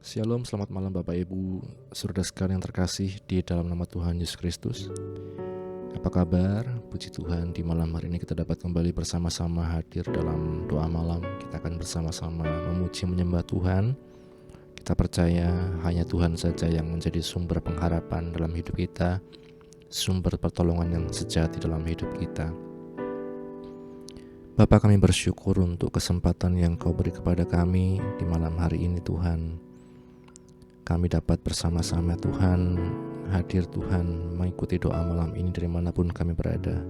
Shalom, selamat malam Bapak Ibu, saudara sekalian yang terkasih di dalam nama Tuhan Yesus Kristus. Apa kabar? Puji Tuhan, di malam hari ini kita dapat kembali bersama-sama hadir dalam doa malam. Kita akan bersama-sama memuji menyembah Tuhan. Kita percaya hanya Tuhan saja yang menjadi sumber pengharapan dalam hidup kita, sumber pertolongan yang sejati dalam hidup kita. Bapa, kami bersyukur untuk kesempatan yang Kau beri kepada kami di malam hari ini Tuhan. Kami dapat bersama-sama Tuhan, hadir Tuhan, mengikuti doa malam ini dari manapun kami berada.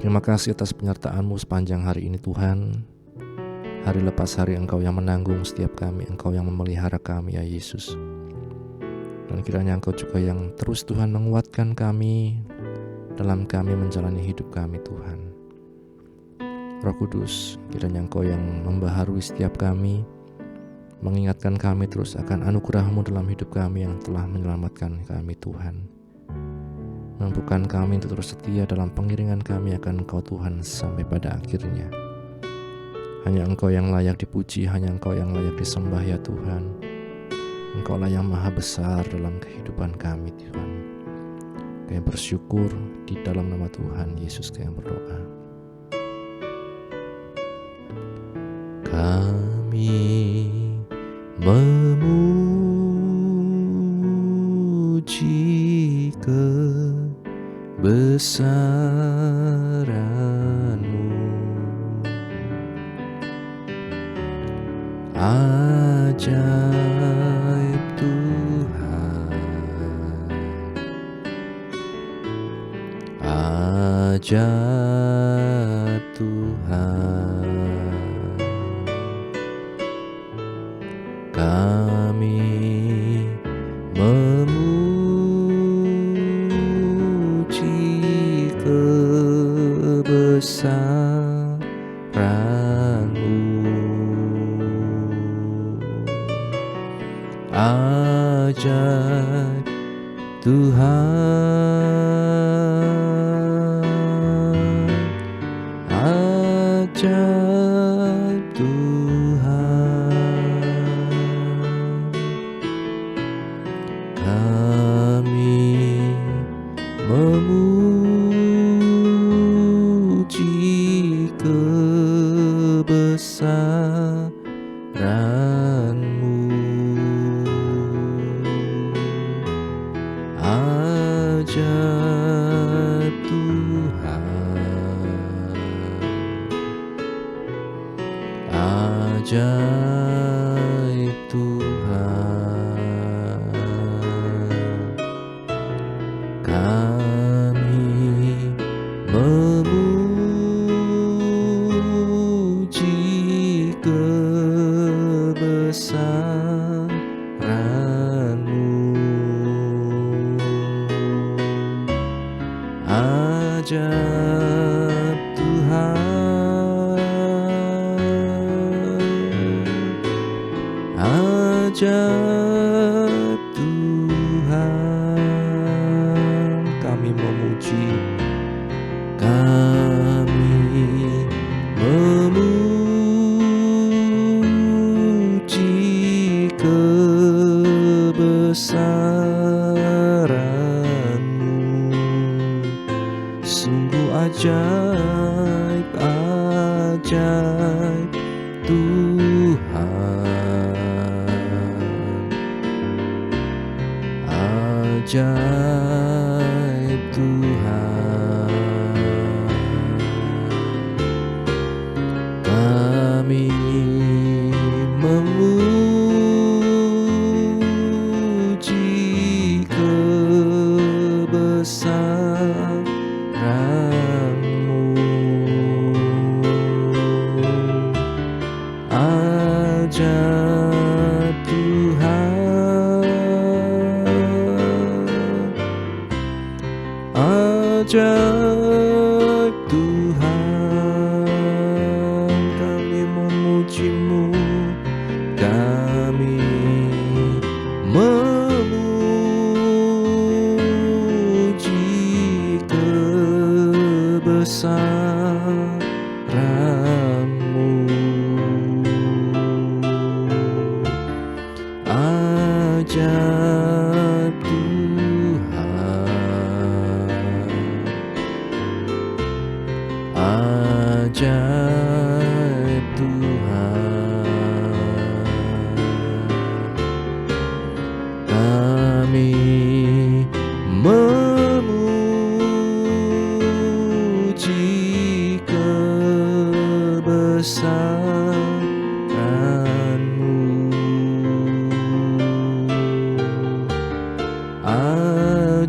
Terima kasih atas penyertaan-Mu sepanjang hari ini Tuhan. Hari lepas hari Engkau yang menanggung setiap kami, Engkau yang memelihara kami ya Yesus. Dan kiranya Engkau juga yang terus Tuhan menguatkan kami dalam kami menjalani hidup kami Tuhan. Roh Kudus, kiranya Engkau yang membaharui setiap kami, mengingatkan kami terus akan anugerah-Mu dalam hidup kami yang telah menyelamatkan kami Tuhan. Mampukan kami untuk terus setia dalam pengiringan kami akan Engkau Tuhan sampai pada akhirnya. Hanya Engkau yang layak dipuji, hanya Engkau yang layak disembah ya Tuhan. Engkau-lah yang maha besar dalam kehidupan kami Tuhan. Kami bersyukur di dalam nama Tuhan Yesus kami berdoa. Kami memuji kebesaran-Mu, ajaib Tuhan, ajaib Tuhan. Kami memuji kebesaran-Mu, ajaib Tuhan, ajaib Tuhan. Kami memuji kebesaran-Mu, ajaib Tuhan, ajaib Tuhan. Kami memuji kebesaran-Mu, ajaib Tuhan, ajaib Tuhan. Kami memuji kebesaran-Mu, sungguh ajaib, ajaib Tuhan, ajaib Tuhan. Kami memuji kebesaran-Mu, ajaib Tuhan, ajaib Tuhan. Kami memuji-Mu, kami memuji kebesaran-Mu, Ajaib Tuhan, ajaib Tuhan, kami memuji kebesaran-Mu.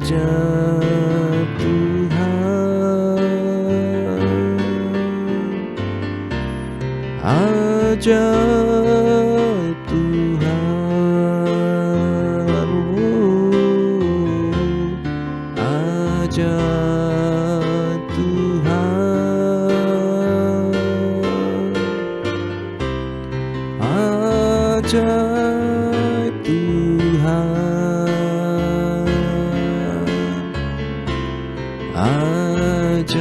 Ajaib Tuhan, ajaib Tuhan, ajaib Tuhan, ajaib Tuhan, ajaib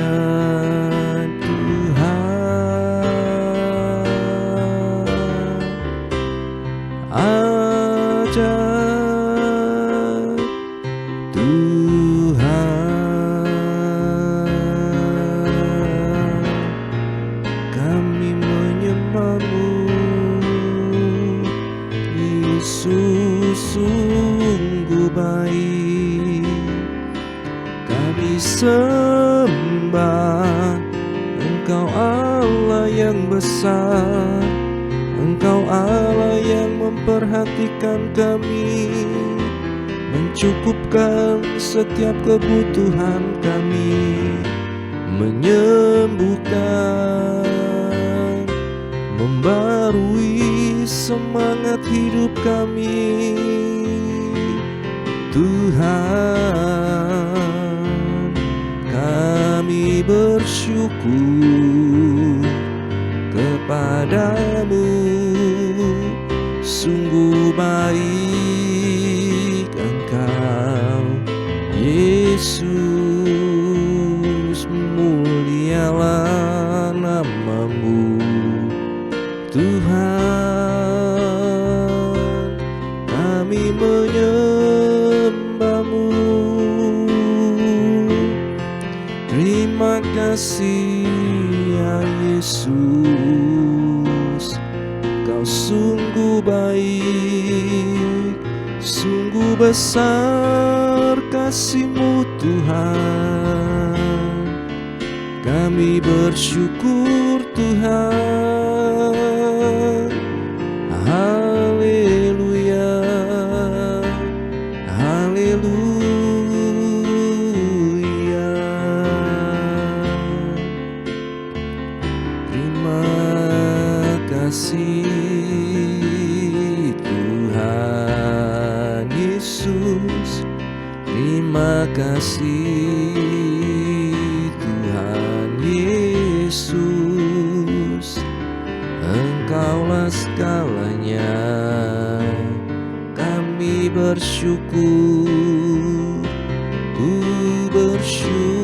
Tuhan, ajaib Tuhan. Kami menyembah-Mu, Yesus sungguh baik. Kami sembah Engkau Allah yang besar, Engkau Allah yang memperhatikan kami, mencukupkan setiap kebutuhan kami, menyembuhkan, membarui semangat hidup kami. Tuhan, kami bersyukur kepada-Mu, sungguh baik Engkau, Yesus, mulialah nama-Mu. Tuhan, kami menyembah-Mu. Terima kasih ya Yesus, Kau sungguh baik, sungguh besar kasih-Mu Tuhan. Kami bersyukur Tuhan. Haleluya, haleluya. Terima kasih Tuhan Yesus, terima kasih Tuhan Yesus. Engkaulah segalanya, kami bersyukur, ku bersyukur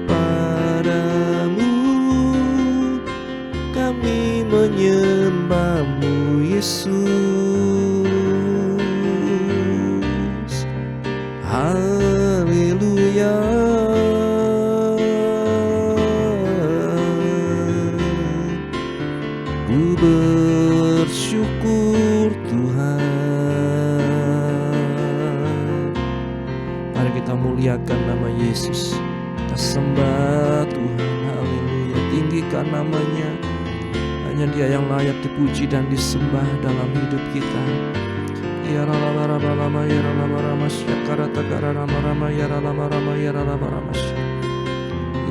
padamu. Kami menyembah-Mu Yesus. Haleluya, ku bersyukur Tuhan. Mari kita muliakan nama Yesus, kita sembah Tuhan. Haleluya, tinggikan namanya. Hanya Dia yang layak dipuji dan disembah dalam hidup kita. Ya rama rama rama ya rama rama syakara takara rama rama ya rama rama ya rama rama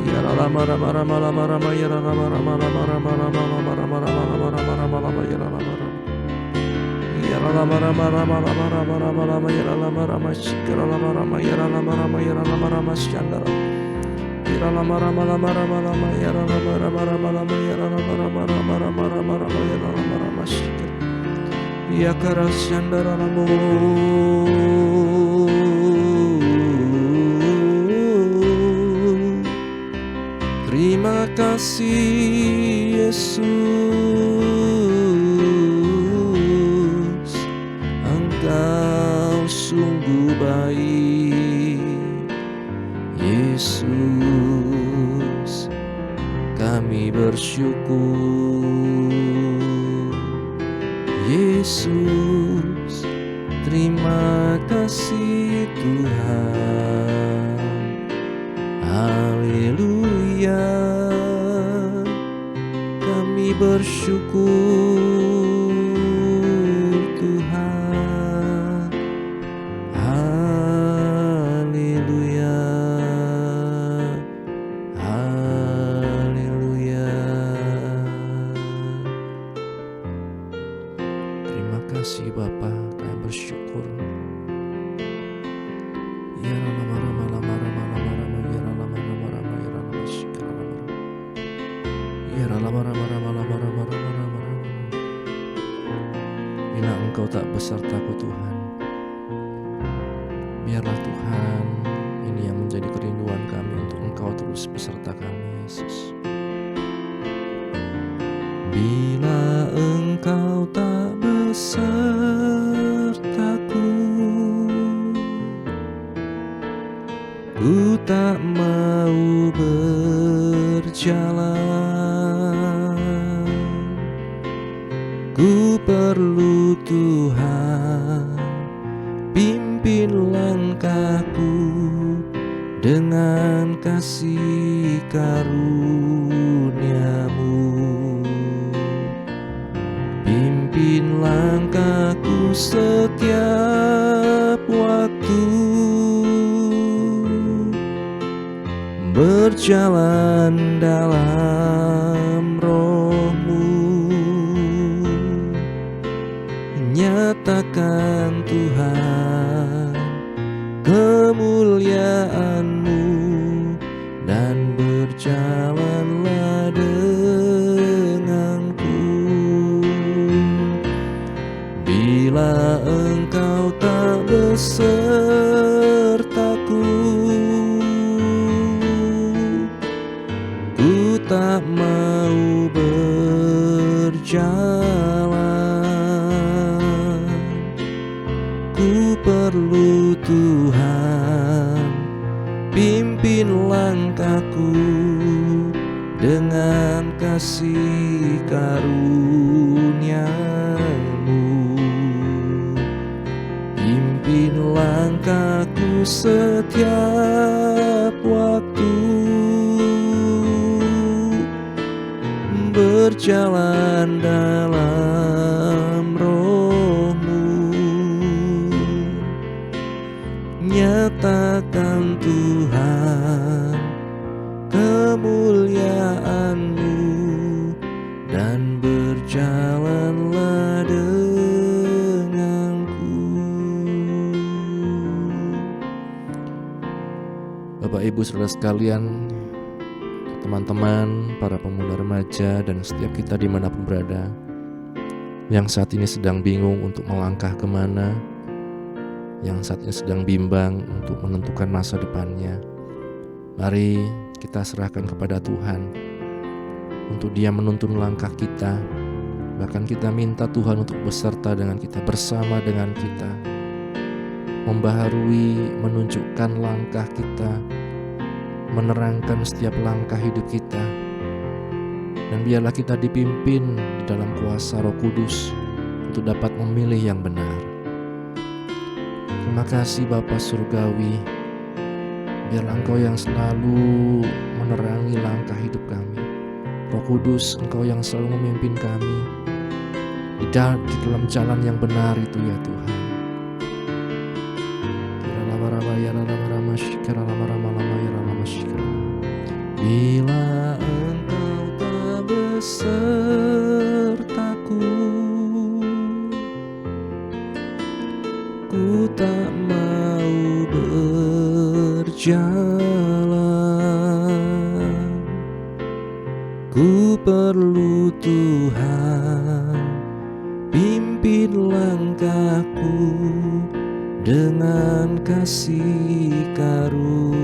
ya rama rama rama rama rama ya rama rama rama rama rama rama rama rama rama rama rama ya rama rama ya rama rama rama rama rama rama rama ya rama rama syakara rama rama ya rama rama ya rama rama syandara ya rama rama rama rama rama ya rama rama rama rama ya rama rama rama rama rama rama ya rama rama syakara ya karasyandara namo. Terima kasih Yesus, Engkau bersyukur. Yesus, terima kasih Tuhan. Haleluya, kami bersyukur Tuhan. Haleluya, haleluya. Terima kasih Bapa, kami bersyukur. Bila Engkau tak besertaku Tuhan, biarlah Tuhan ini yang menjadi kerinduan kami, untuk Engkau terus beserta kami Yesus. Bila Engkau tak besertaku, ku tak mau berjalan. Ku perlu Tuhan, pimpin langkahku dengan kasih karunia-Mu. Pimpin langkahku setiap waktu, berjalan dalam Roh-Mu. Nyatakan Tuhan kemuliaan-Mu, dan berjalanlah denganku. Bila Engkau tak besertaku, ku tak mau berjalan. Ku perlu Tuhan, pimpin langkahku dengan kasih karunia-Mu. Pimpin langkahku setiap waktu, berjalan dalam Roh-Mu. Nyatakan Tuhan kemuliaan-Mu, dan berjalanlah denganku. Bapak Ibu Saudara sekalian, teman-teman, para pemuda remaja, dan setiap kita dimanapun berada, yang saat ini sedang bingung untuk melangkah kemana, yang saat ini sedang bimbang untuk menentukan masa depannya, mari kita serahkan kepada Tuhan untuk Dia menuntun langkah kita. Bahkan kita minta Tuhan untuk beserta dengan kita, bersama dengan kita, membaharui, menunjukkan langkah kita, menerangkan setiap langkah hidup kita. Dan biarlah kita dipimpin di dalam kuasa Roh Kudus untuk dapat memilih yang benar. Terima kasih Bapa Surgawi, biarlah Engkau yang selalu menerangi langkah hidup kami. Roh Kudus, Engkau yang selalu memimpin kami di dalam jalan yang benar itu ya Tuhan. Bila Engkau tak besertaku, ku tak mau berjalan. Ku perlu Tuhan, pimpin langkahku dengan kasih karunia-Mu.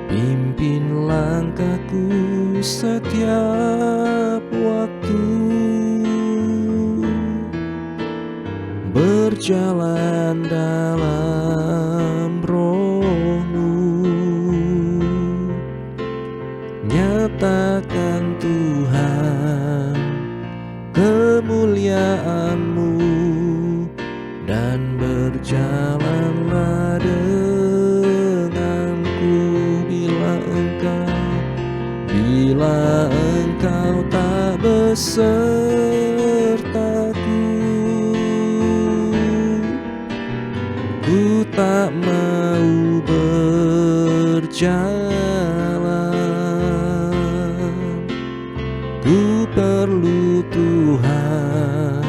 Pimpin langkahku setiap waktu, berjalan dalam Roh-Mu. sertaku. Ku tak mau berjalan, ku perlu Tuhan.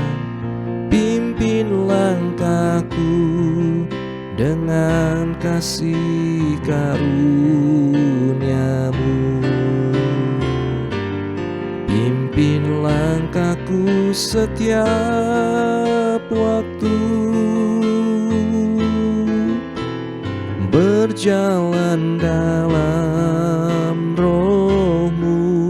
Pimpin langkahku dengan kasih karunia-Mu. Pimpin langkahku setiap waktu, berjalan dalam Roh-Mu.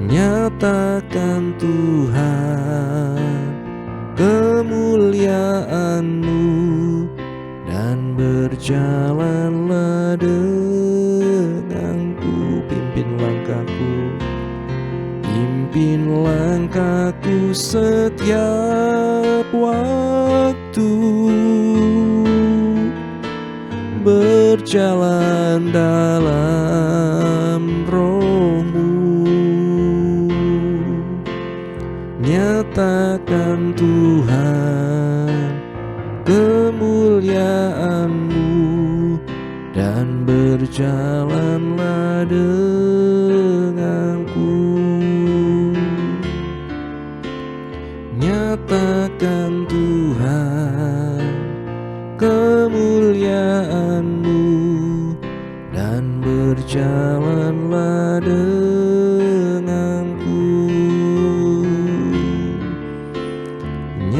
Nyatakan Tuhan kemuliaan-Mu, dan berjalanlah denganku. Pimpin langkahku, pimpin langkahku setiap waktu, berjalan dalam Roh-Mu. Nyatakan Tuhan kemuliaan-Mu, dan berjalanlah denganku. Nyatakan Tuhan kemuliaan-Mu, dan berjalanlah denganku.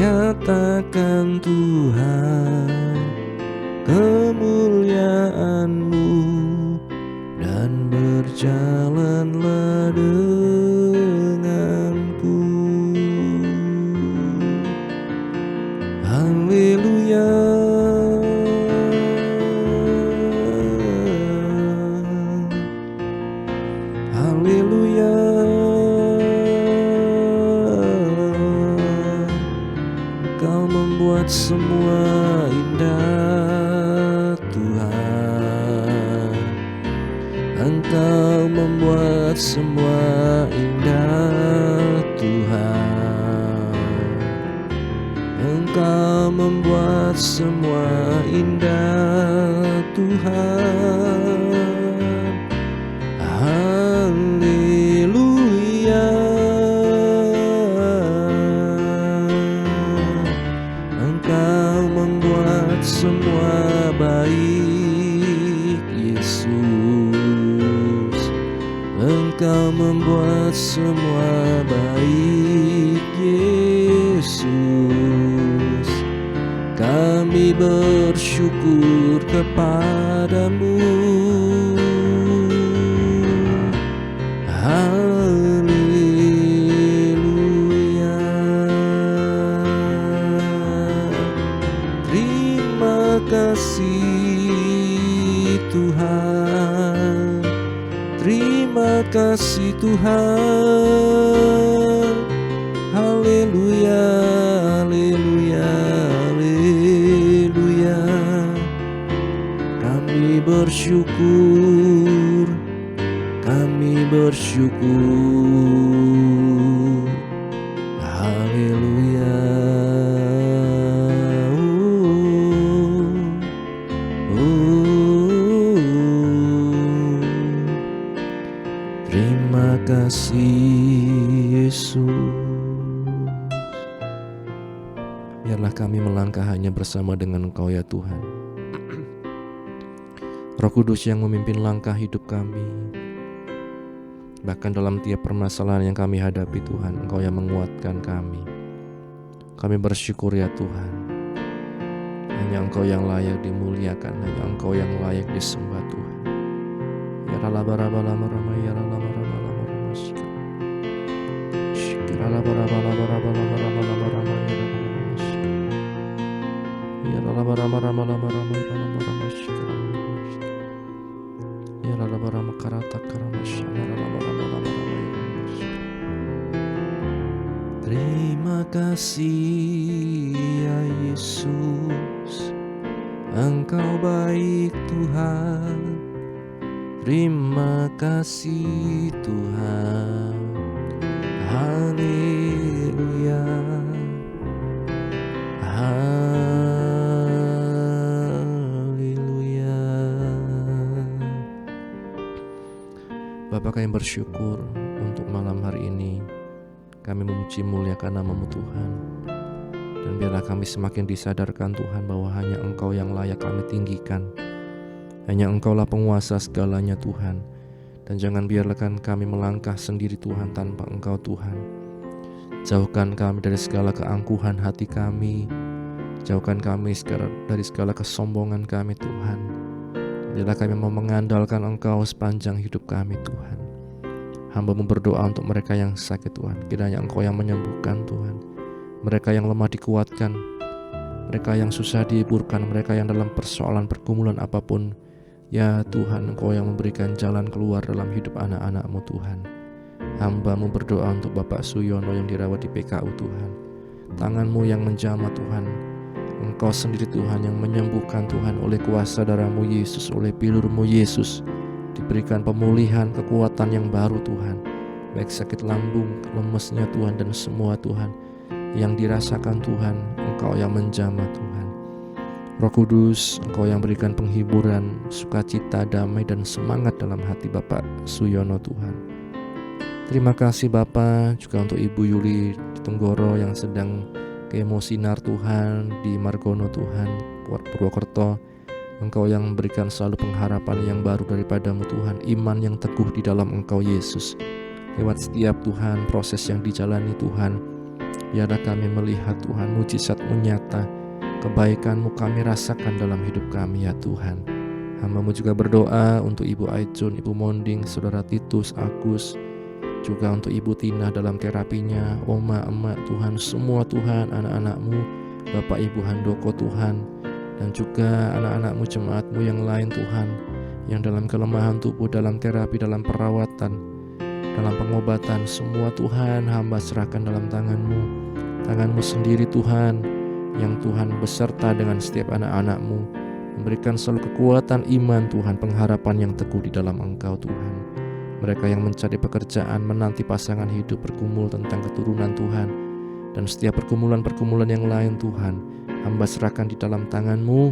Nyatakan Tuhan kemuliaan-Mu, dan berjalanlah denganku. Haleluya. Haleluya. Engkau membuat semua indah, Tuhan. Engkau membuat semua indah, Tuhan. Engkau membuat semua indah, Tuhan. Haleluya. Engkau membuat semua baik, Yesus. Engkau membuat semua baik, Yesus. Kami bersyukur kepadamu. Haleluya. Terima kasih Tuhan, terima kasih Tuhan. Haleluya, haleluya, haleluya. Kami bersyukur, kami bersyukur. Haleluya. Terima kasih Yesus. Biarlah kami melangkah hanya bersama dengan Engkau ya Tuhan. Roh Kudus yang memimpin langkah hidup kami. Bahkan dalam tiap permasalahan yang kami hadapi Tuhan, Engkau yang menguatkan kami. Kami bersyukur ya Tuhan. Hanya Engkau yang layak dimuliakan, hanya Engkau yang layak disembah Tuhan. Ya ralabarabalamarama, ya ralabarabalamarama, shikiralabarabalabarabalamarama, ya ralabarabalamarama, ya ralabarama karata karamasya, ya ralabarabalamarama. Terima kasih ya Yesus, Engkau baik Tuhan. Terima kasih Tuhan. Haleluya. Haleluya. Bapa, kami bersyukur untuk malam hari ini. Kami memuji muliakan nama-Mu Tuhan. Dan biarlah kami semakin disadarkan Tuhan bahwa hanya Engkau yang layak kami tinggikan. Hanya Engkaulah penguasa segalanya Tuhan. Dan jangan biarkan kami melangkah sendiri Tuhan tanpa Engkau Tuhan. Jauhkan kami dari segala keangkuhan hati kami. Jauhkan kami dari segala kesombongan kami Tuhan. Biarlah kami mau mengandalkan Engkau sepanjang hidup kami Tuhan. Hamba-Mu berdoa untuk mereka yang sakit Tuhan. Kiranya Engkau yang menyembuhkan Tuhan. Mereka yang lemah dikuatkan. Mereka yang susah dihiburkan. Mereka yang dalam persoalan pergumulan apapun. Ya Tuhan, Engkau yang memberikan jalan keluar dalam hidup anak-anak-Mu Tuhan. Hamba-Mu berdoa untuk Bapak Suyono yang dirawat di PKU Tuhan. Tangan-Mu yang menjamah Tuhan. Engkau sendiri Tuhan yang menyembuhkan Tuhan oleh kuasa darah-Mu Yesus, oleh pilur-Mu Yesus. Diberikan pemulihan, kekuatan yang baru Tuhan. Baik sakit lambung, lemesnya Tuhan dan semua Tuhan yang dirasakan Tuhan, Engkau yang menjamah Tuhan. Roh Kudus, Engkau yang berikan penghiburan, sukacita, damai dan semangat dalam hati Bapak Suyono Tuhan. Terima kasih Bapa juga untuk Ibu Yuli di Tenggoro yang sedang keemosinar Tuhan di Margono Tuhan, Purwokerto. Engkau yang memberikan selalu pengharapan yang baru daripada-Mu Tuhan, iman yang teguh di dalam Engkau Yesus. Lewat setiap Tuhan proses yang dijalani Tuhan, biarlah kami melihat Tuhan mujizat-Mu nyata. Kebaikan-Mu kami rasakan dalam hidup kami ya Tuhan. Hamba-Mu juga berdoa untuk Ibu Aicun, Ibu Monding, Saudara Titus, Agus, juga untuk Ibu Tina dalam terapinya, Oma, Emak Tuhan, semua Tuhan, anak-anak-Mu, Bapak Ibu Handoko Tuhan, dan juga anak-anak-Mu, jemaat-Mu yang lain Tuhan, yang dalam kelemahan tubuh, dalam terapi, dalam perawatan, dalam pengobatan, semua Tuhan hamba serahkan dalam tangan-Mu. Tangan-Mu sendiri Tuhan, yang Tuhan beserta dengan setiap anak-anak-Mu, memberikan selalu kekuatan iman Tuhan, pengharapan yang teguh di dalam Engkau Tuhan. Mereka yang mencari pekerjaan, menanti pasangan hidup, bergumul tentang keturunan Tuhan, dan setiap pergumulan-pergumulan yang lain Tuhan, hamba serahkan di dalam tangan-Mu.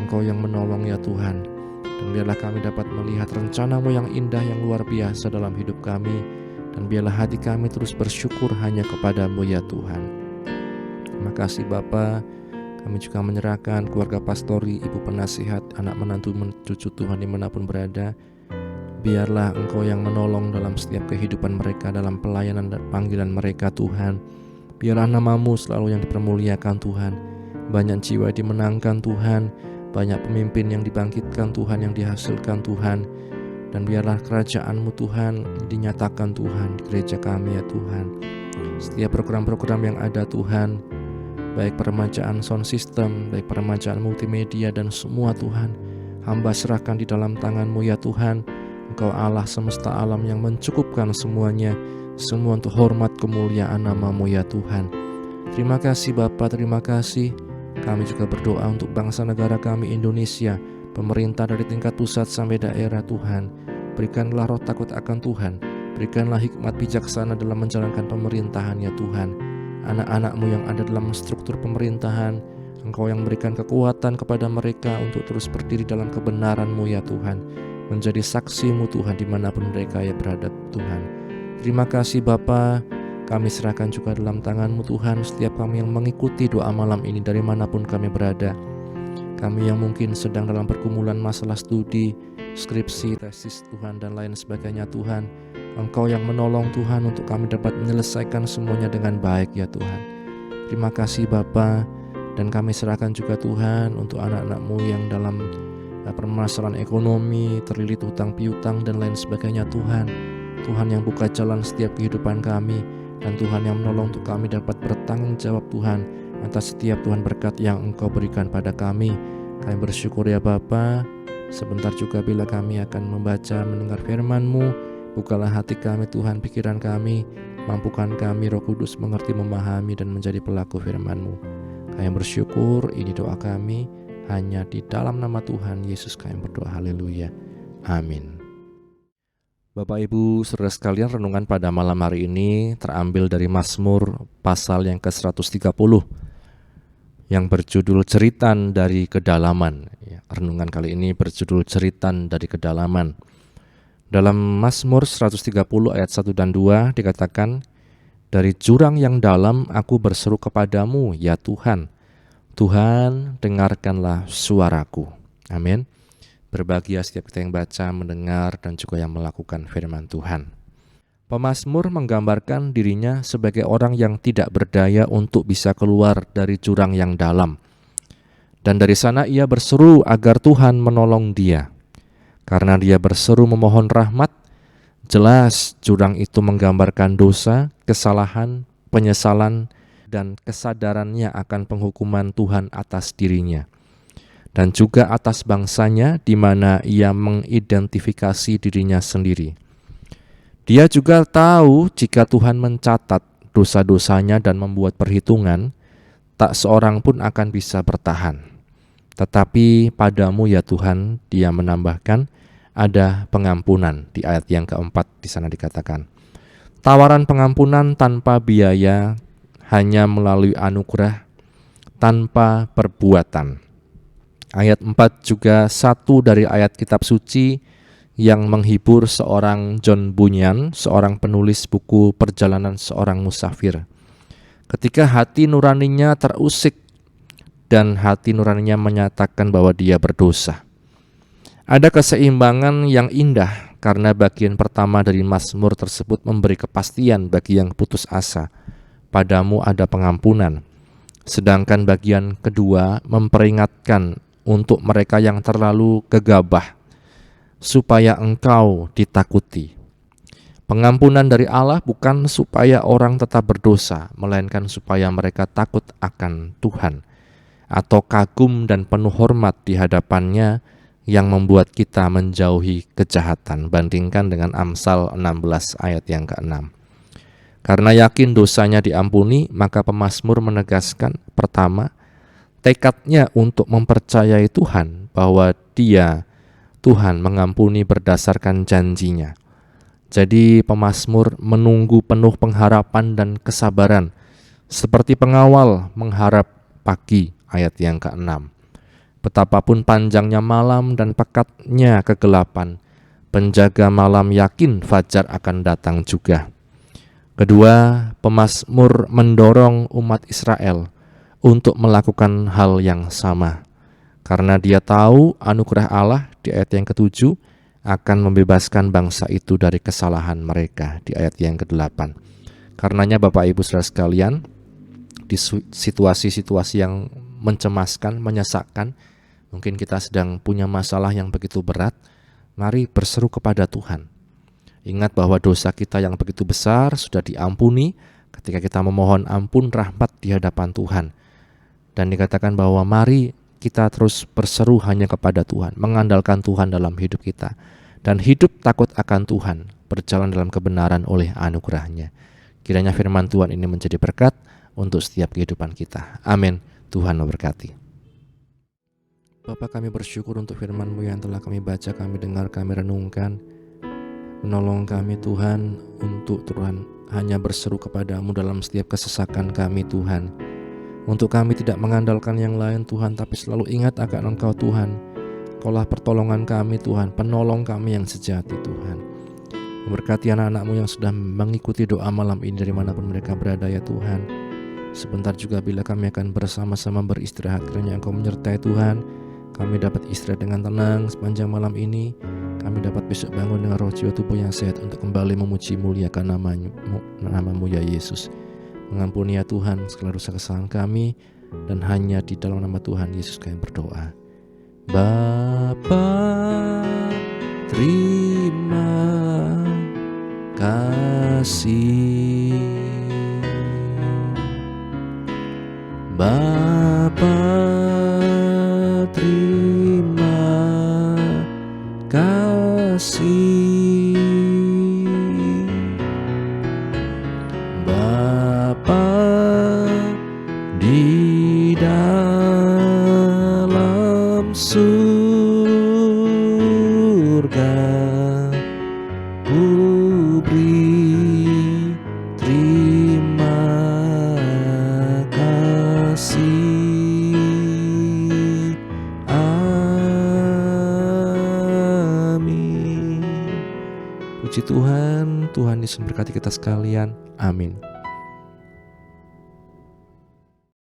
Engkau yang menolong ya Tuhan. Dan biarlah kami dapat melihat rencana-Mu yang indah, yang luar biasa dalam hidup kami. Dan biarlah hati kami terus bersyukur hanya kepada-Mu ya Tuhan. Terima kasih Bapa. Kami juga menyerahkan keluarga pastori, ibu penasihat, anak menantu cucu Tuhan dimanapun berada. Biarlah Engkau yang menolong dalam setiap kehidupan mereka, dalam pelayanan dan panggilan mereka Tuhan. Biarlah nama-Mu selalu yang dipermuliakan Tuhan. Banyak jiwa dimenangkan Tuhan. Banyak pemimpin yang dibangkitkan Tuhan, yang dihasilkan Tuhan. Dan biarlah kerajaan-Mu Tuhan dinyatakan Tuhan di gereja kami ya Tuhan. Setiap program-program yang ada Tuhan, baik peremajaan sound system, baik peremajaan multimedia dan semua Tuhan, hamba serahkan di dalam tangan-Mu ya Tuhan. Engkau Allah semesta alam yang mencukupkan semuanya, semua untuk hormat kemuliaan nama-Mu ya Tuhan. Terima kasih Bapa, terima kasih. Kami juga berdoa untuk bangsa negara kami Indonesia, pemerintah dari tingkat pusat sampai daerah Tuhan. Berikanlah roh takut akan Tuhan, berikanlah hikmat bijaksana dalam menjalankan pemerintahan ya Tuhan. Anak-anak-Mu yang ada dalam struktur pemerintahan, Engkau yang berikan kekuatan kepada mereka untuk terus berdiri dalam kebenaran-Mu ya Tuhan, menjadi saksi-Mu Tuhan dimanapun mereka ya berada Tuhan. Terima kasih Bapa. Kami serahkan juga dalam tangan-Mu Tuhan setiap kami yang mengikuti doa malam ini dari manapun kami berada. Kami yang mungkin sedang dalam pergumulan masalah studi, skripsi, tesis Tuhan dan lain sebagainya Tuhan, Engkau yang menolong Tuhan untuk kami dapat menyelesaikan semuanya dengan baik ya Tuhan. Terima kasih Bapa. Dan kami serahkan juga Tuhan untuk anak-anak-Mu yang dalam permasalahan ekonomi, terlilit hutang piutang dan lain sebagainya Tuhan. Tuhan yang buka jalan setiap kehidupan kami, dan Tuhan yang menolong untuk kami dapat bertanggung jawab Tuhan atas setiap Tuhan berkat yang Engkau berikan pada kami. Kami bersyukur ya Bapa. Sebentar juga bila kami akan membaca mendengar firman-Mu, bukalah hati kami Tuhan, pikiran kami, mampukan kami Roh Kudus mengerti, memahami dan menjadi pelaku firman-Mu. Kami bersyukur, ini doa kami, hanya di dalam nama Tuhan Yesus kami berdoa, haleluya, amin. Bapak Ibu saudara sekalian, renungan pada malam hari ini terambil dari Mazmur pasal yang ke-130 yang berjudul Jeritan dari Kedalaman. Renungan kali ini berjudul Jeritan dari Kedalaman. Dalam Mazmur 130 ayat 1 dan 2 dikatakan, "Dari jurang yang dalam aku berseru kepadamu, ya Tuhan. Tuhan, dengarkanlah suaraku." Amin. Berbahagia setiap kita yang baca, mendengar, dan juga yang melakukan firman Tuhan. Pemazmur menggambarkan dirinya sebagai orang yang tidak berdaya untuk bisa keluar dari jurang yang dalam. Dan dari sana ia berseru agar Tuhan menolong dia. Karena dia berseru memohon rahmat, jelas jurang itu menggambarkan dosa, kesalahan, penyesalan, dan kesadarannya akan penghukuman Tuhan atas dirinya. Dan juga atas bangsanya, di mana ia mengidentifikasi dirinya sendiri. Dia juga tahu jika Tuhan mencatat dosa-dosanya dan membuat perhitungan, tak seorang pun akan bisa bertahan. Tetapi padamu ya Tuhan, dia menambahkan, ada pengampunan. Di ayat yang keempat di sana dikatakan, tawaran pengampunan tanpa biaya, hanya melalui anugerah, tanpa perbuatan. Ayat 4 juga satu dari ayat kitab suci yang menghibur seorang John Bunyan, seorang penulis buku perjalanan seorang musafir. Ketika hati nuraninya terusik dan hati nuraninya menyatakan bahwa dia berdosa. Ada keseimbangan yang indah karena bagian pertama dari Mazmur tersebut memberi kepastian bagi yang putus asa. Padamu ada pengampunan. Sedangkan bagian kedua memperingatkan untuk mereka yang terlalu gegabah, supaya engkau ditakuti. Pengampunan dari Allah bukan supaya orang tetap berdosa, melainkan supaya mereka takut akan Tuhan, atau kagum dan penuh hormat di hadapannya yang membuat kita menjauhi kejahatan. Bandingkan dengan Amsal 16 ayat yang ke-6. Karena yakin dosanya diampuni, maka pemazmur menegaskan, pertama, tekadnya untuk mempercayai Tuhan bahwa dia, Tuhan, mengampuni berdasarkan janjinya. Jadi pemazmur menunggu penuh pengharapan dan kesabaran, seperti pengawal mengharap pagi, ayat yang ke-6. Betapapun panjangnya malam dan pekatnya kegelapan, penjaga malam yakin fajar akan datang juga. Kedua, pemazmur mendorong umat Israel untuk melakukan hal yang sama. Karena dia tahu anugerah Allah di ayat yang ke-7 akan membebaskan bangsa itu dari kesalahan mereka di ayat yang ke-8. Karenanya Bapak Ibu saudara sekalian, di situasi-situasi yang mencemaskan, menyesakkan, mungkin kita sedang punya masalah yang begitu berat, mari berseru kepada Tuhan. Ingat bahwa dosa kita yang begitu besar sudah diampuni ketika kita memohon ampun rahmat di hadapan Tuhan. Dan dikatakan bahwa mari kita terus berseru hanya kepada Tuhan, mengandalkan Tuhan dalam hidup kita. Dan hidup takut akan Tuhan, berjalan dalam kebenaran oleh anugerah-Nya. Kiranya firman Tuhan ini menjadi berkat untuk setiap kehidupan kita. Amin. Tuhan memberkati. Bapa, kami bersyukur untuk firman-Mu yang telah kami baca, kami dengar, kami renungkan. Menolong kami Tuhan untuk Tuhan hanya berseru kepada-Mu dalam setiap kesesakan kami Tuhan. Untuk kami tidak mengandalkan yang lain Tuhan, tapi selalu ingat akan Engkau Tuhan. Engkaulah pertolongan kami Tuhan, penolong kami yang sejati Tuhan. Memberkati anak-anak-Mu yang sudah mengikuti doa malam ini dari manapun mereka berada ya Tuhan. Sebentar juga bila kami akan bersama-sama beristirahat, kiranya Engkau menyertai Tuhan. Kami dapat istirahat dengan tenang sepanjang malam ini. Kami dapat besok bangun dengan roh jiwa tubuh yang sehat untuk kembali memuji muliakan nama-Mu ya Yesus. Mengampuni ya Tuhan segala dosa kesalahan kami, dan hanya di dalam nama Tuhan Yesus kami berdoa. Bapa, terima kasih. Bapa, terima kasih. Bapa di dalam surga, Puji Tuhan, Tuhan Yesus memberkati kita sekalian. Amin.